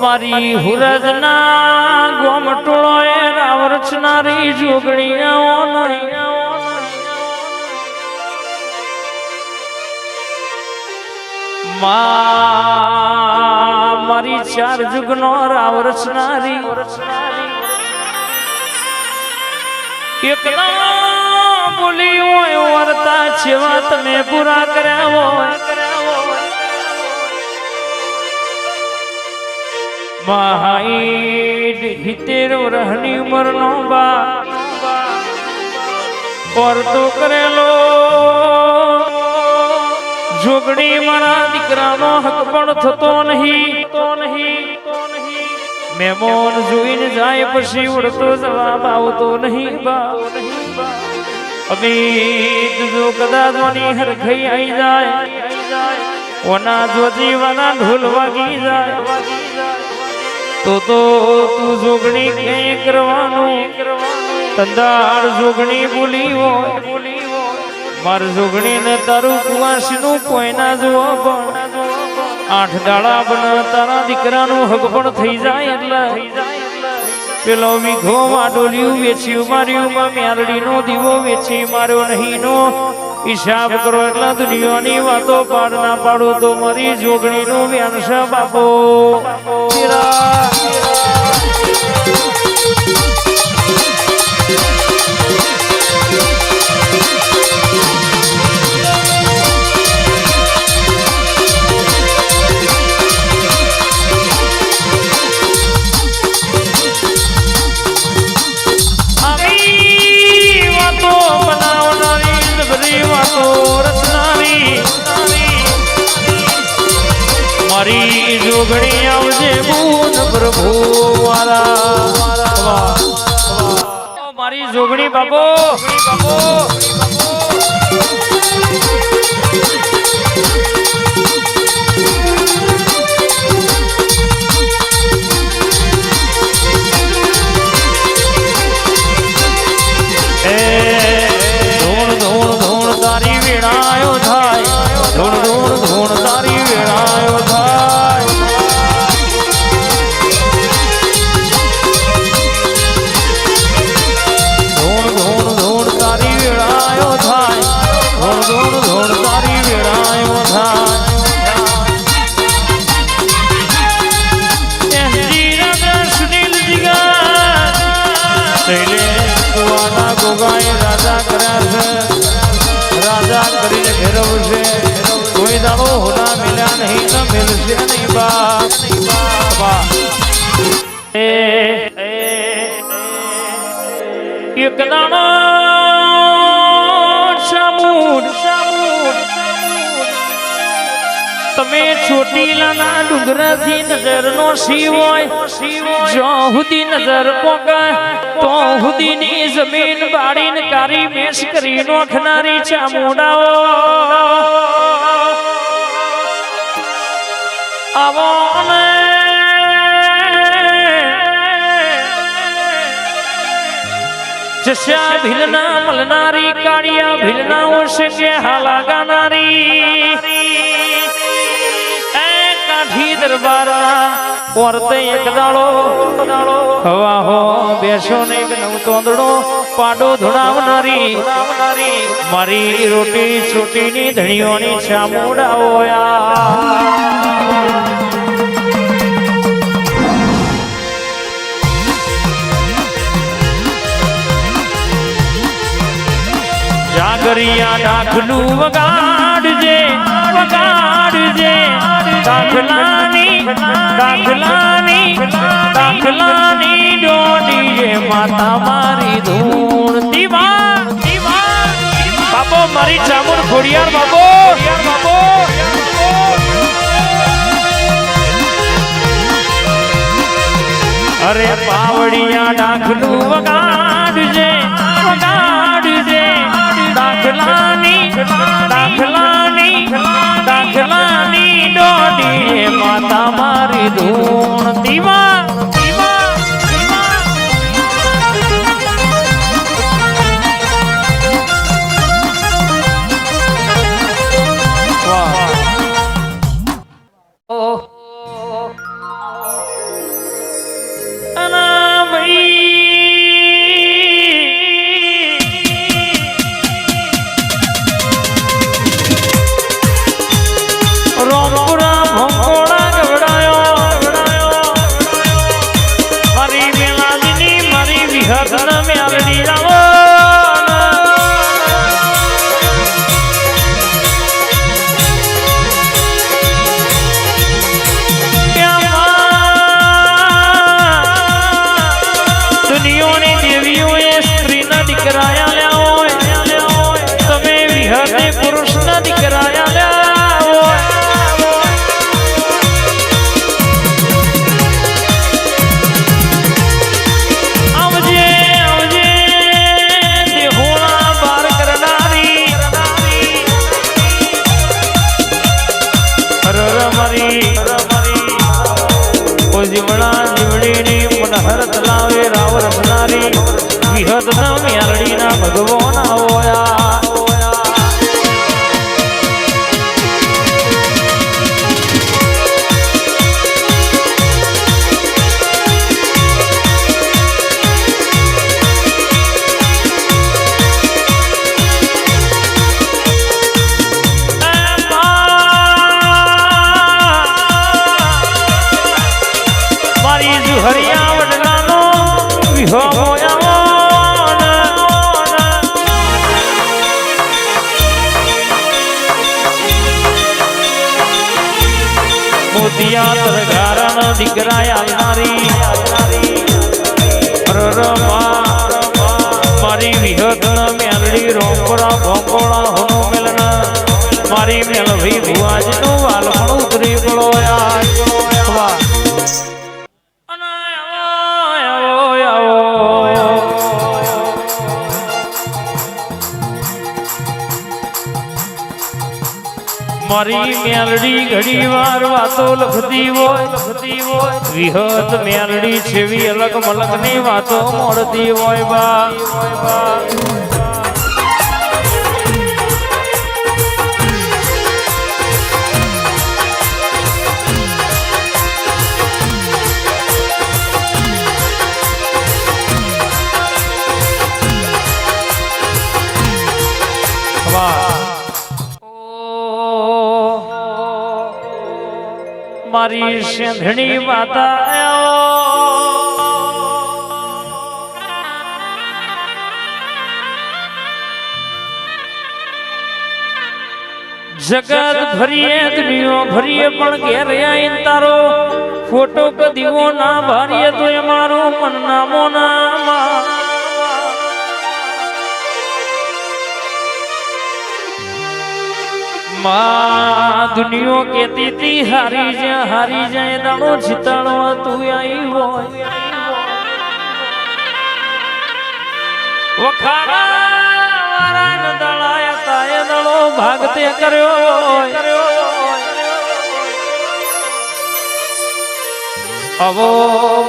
મારી હુરજના ગોમટોળોએ રાવરચનારી જોગણીઓ મારી ચાર જુગનો રાવરચનારી એકલા બોલી હોય વર્તા છેવા તમે પૂરા કર્યા હોય માહિડ 70 વર્ષની ઉંમરનો બા પરતો કરેલો જોગણી મારા દીકરાનો હક પણ થતો નહીં મહેમાન જોઈને જાય પછી ઉડતો જવાબ આવતો નહીં બા અમિત જો કદાચ ની હરખઈ આવી જાય ઓના જો જીવાના ઢોલ વાગી જાય તો તું જોગણી ક્યાંય કરવાનું તંદાર જોગણી બોલી હોય માર જોગણી ને તારું કુવાસી નું કોઈ ના જોવો પણ 8 દાડા બન તારા દીકરાનું હક પણ થઈ જાય એટલે પેલો વીઘો વાડોલ્યું વેચ્યું માર્યું માં મેરડી નો દીવો વેચી માર્યો નહીં નો હિસાબ કરો એટલે દુનિયાની વાતો પાડ ના પાડો તો મારી જોગણી નું વ્યાનસા બાપો મારી જોગણી આવજે બુન પ્રભુ મારા મારી જોગણી બાપો ધૂણ ધૂણ ધૂણ તારી વેળાયો થાય ધૂણ ધૂણ ધૂણ તારી વેળાયો થાય ધૂણ ધૂણ ધૂણ તારી વેળાયો થાય ધૂણ ધૂણ ધૂણ તારી વેળાયો થાય સુનિલ જીગા ગોગાએ રાજા કર્યા છે રાજા કરીને ફેરવશે કોઈ દાડો હોડા મિલ્યા નહીં ન મિલશે નહીં બા એક દાડો તમે ચોટીલાના ડુંગરાથી નજરનો શિવ હોય જો સુધી નજર પોકાય તો હુદીની જમીન બાળીને કારી મેશ કરી નોખનારી ચામુંડાઓ આવો જસ્યા ભીલના મલનારી કાળિયા ભીલના ઓશકે હાલા ગાનારી કાઠી દરબારના ઓરતે એક દાડો હવા હો બેસો ને નવ તોંદડો પાડો ધોડાવનારી મારી રોટી છોટીની ધણીઓની ચામુંડાઓ જાગરિયા ડાકલું વગાડજે દાખલાની ડોડીએ માતા મારી ધૂણ બાપો મારી ચામુંડ ખોડિયાર બાપો અરે પાવડિયા ડાકલું વગાડજે દાખલાની ડોડીએ માતા મારી ધૂણ વિહત ન મેલડી આવો દુનિયાની દેવીઓએ સ્ત્રીના દીકરાયા લ્યા હોય તમે વિહતે પુરુષના દીકરાયા લ્યા હોય આવજે આવજે દેહોણા બાર કરનારી હર મારી ઓ જીવણા જીવડીની મનહર તલાવે રાવ રસનારી વિહત ન મેલડીના ભગવાન હોયા હરિયા વડલાનો વિહો મોતિયા તરગારાના દીકરા આવનારી મારી વિહત મેલડી રોંપરા ભોંકોળા હોનો મેલન મારી મેલવી ભુવાજનો વાલમણ ઉતરી પડોયા મારી મેલડી ઘડી વાર વાતો લખતી હોય વિહત મેલડી છેવી અલગ મલક ની વાતો મોડતી હોય બા મારી સેંધણી માતા જગત ભરીએ દુનિયો ભરીએ પણ ઘેર આઈન તારો ફોટો કદીવો ના ભારીએ તો એ મારું મન નામો નામા માં દુનિયો કેતી તી હારી જાય દાણો જીતાણો તું આઈ હોય વખારા વારા ન દળાયા તાય દળો ભાગતે કર્યો અવો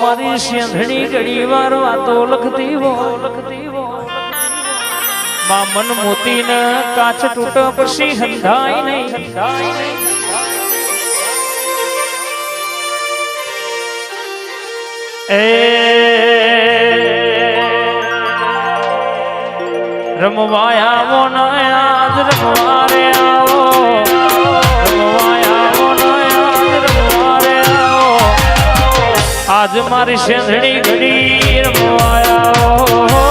મારી સેંધણી ઘડી વાર વાતો લખતી હો માં મન મોતી ને કાચ તૂટ પછી હંધાય નહીં એ રમવાયા આવો ન આજ રમવા રે આવો રમવાયા આવો ન આજ રમવા રે આવો આજ મારી સેંધણી ઘડી રમવાયા આવો